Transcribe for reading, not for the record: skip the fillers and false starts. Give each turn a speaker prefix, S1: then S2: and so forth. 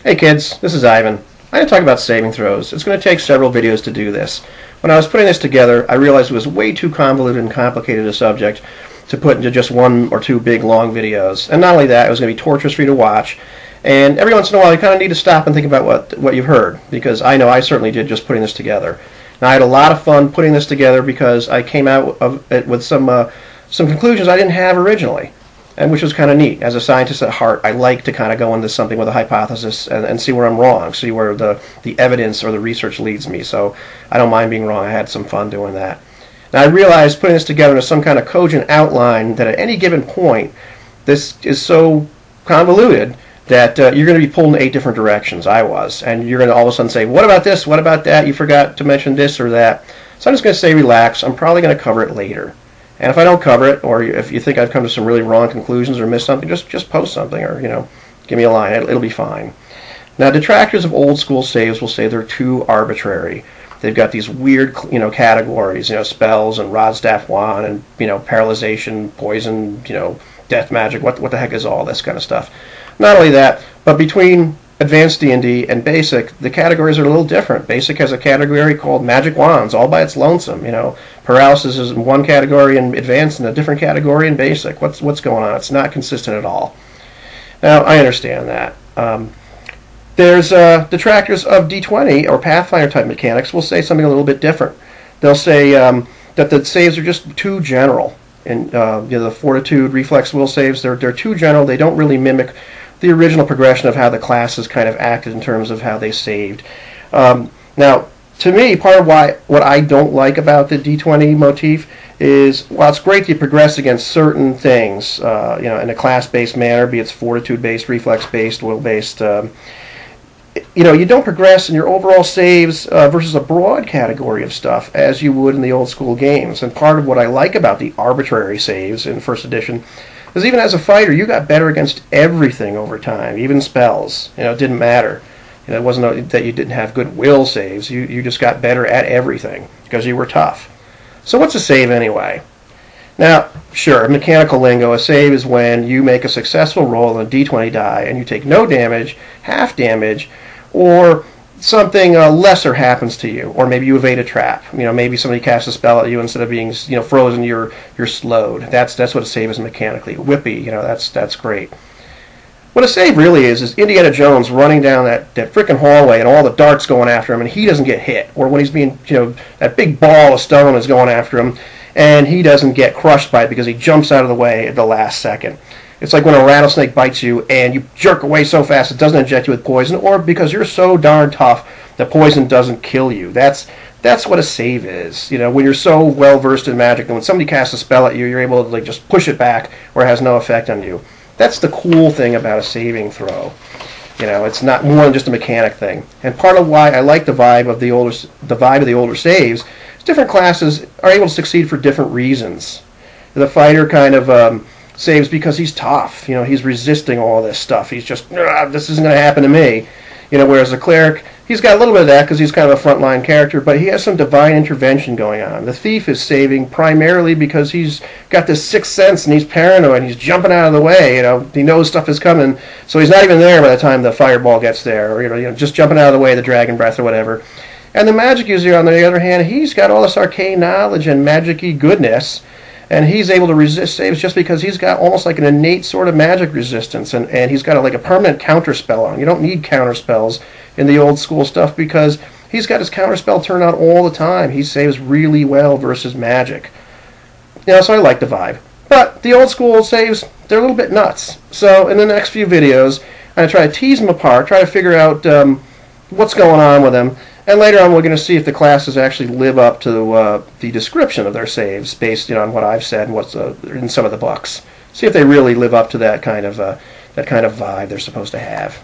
S1: Hey kids, this is Ivan. I'm going to talk about saving throws. It's going to take several videos to do this. When I was putting this together, I realized it was way too convoluted and complicated a subject to put into just one or two big long videos. And not only that, it was going to be torturous for you to watch. And every once in a while, you kind of need to stop and think about what you've heard, because I know I certainly did just putting this together. Now, I had a lot of fun putting this together because I came out of it with some conclusions I didn't have originally, and which was kind of neat. As a scientist at heart, I like to kind of go into something with a hypothesis and see where I'm wrong, see where the evidence or the research leads me. So I don't mind being wrong. I had some fun doing that. Now, I realized putting this together into some kind of cogent outline that at any given point, this is so convoluted that you're going to be pulled in 8 different directions. I was. And you're going to all of a sudden say, what about this? What about that? You forgot to mention this or that. So I'm just going to say relax. I'm probably going to cover it later. And if I don't cover it, or if you think I've come to some really wrong conclusions or missed something, just post something, or give me a line. It'll be fine. Now, detractors of old school saves will say they're too arbitrary. They've got these weird, categories, spells and rod, staff, wand, and paralyzation, poison, death magic. What the heck is all this kind of stuff? Not only that, but between Advanced D&D and Basic, the categories are a little different. Basic has a category called Magic Wands, all by its lonesome. Paralysis is in one category in Advanced and a different category in Basic. What's going on? It's not consistent at all. Now, I understand that. There's detractors of D20 or Pathfinder type mechanics will say something a little bit different. They'll say that the saves are just too general. And the Fortitude, Reflex, Will saves, they're too general. They don't really mimic the original progression of how the classes kind of acted in terms of how they saved. Now, to me, part of what I don't like about the D20 motif is, while it's great to progress against certain things, in a class-based manner, be it Fortitude-based, Reflex-based, Will-based, you don't progress in your overall saves versus a broad category of stuff as you would in the old school games. And part of what I like about the arbitrary saves in first edition is even as a fighter, you got better against everything over time, even spells. It didn't matter. It wasn't that you didn't have good will saves. You just got better at everything because you were tough. So what's a save anyway? Now, sure, mechanical lingo, a save is when you make a successful roll on a D20 die and you take no damage, half damage, or something lesser happens to you, or maybe you evade a trap. Maybe somebody casts a spell at you instead of being frozen. You're slowed. That's what a save is mechanically. Whippy, that's great. What a save really is Indiana Jones running down that frickin' hallway and all the darts going after him, and he doesn't get hit, or when he's being that big ball of stone is going after him, and he doesn't get crushed by it because he jumps out of the way at the last second. It's like when a rattlesnake bites you and you jerk away so fast it doesn't inject you with poison, or because you're so darn tough the poison doesn't kill you. That's what a save is. When you're so well versed in magic, and when somebody casts a spell at you, you're able to just push it back where it has no effect on you. That's the cool thing about a saving throw. It's not more than just a mechanic thing. And part of why I like the vibe of the older saves is different classes are able to succeed for different reasons. The fighter kind of saves because he's tough. He's resisting all this stuff. He's just, this isn't going to happen to me. Whereas the cleric, he's got a little bit of that because he's kind of a frontline character, but he has some divine intervention going on. The thief is saving primarily because he's got this sixth sense and he's paranoid and he's jumping out of the way. He knows stuff is coming, so he's not even there by the time the fireball gets there, or just jumping out of the way, the dragon breath or whatever. And the magic user, on the other hand, he's got all this arcane knowledge and magic-y goodness, and he's able to resist saves just because he's got almost like an innate sort of magic resistance, and he's got a permanent counter spell on. You don't need counter spells in the old school stuff because he's got his counter spell turned on all the time. He saves really well versus magic. So I like the vibe. But the old school saves, they're a little bit nuts. So in the next few videos, I'm going to try to tease them apart, try to figure out what's going on with them. And later on, we're going to see if the classes actually live up to the description of their saves based on what I've said and what's in some of the books. See if they really live up to that kind of vibe they're supposed to have.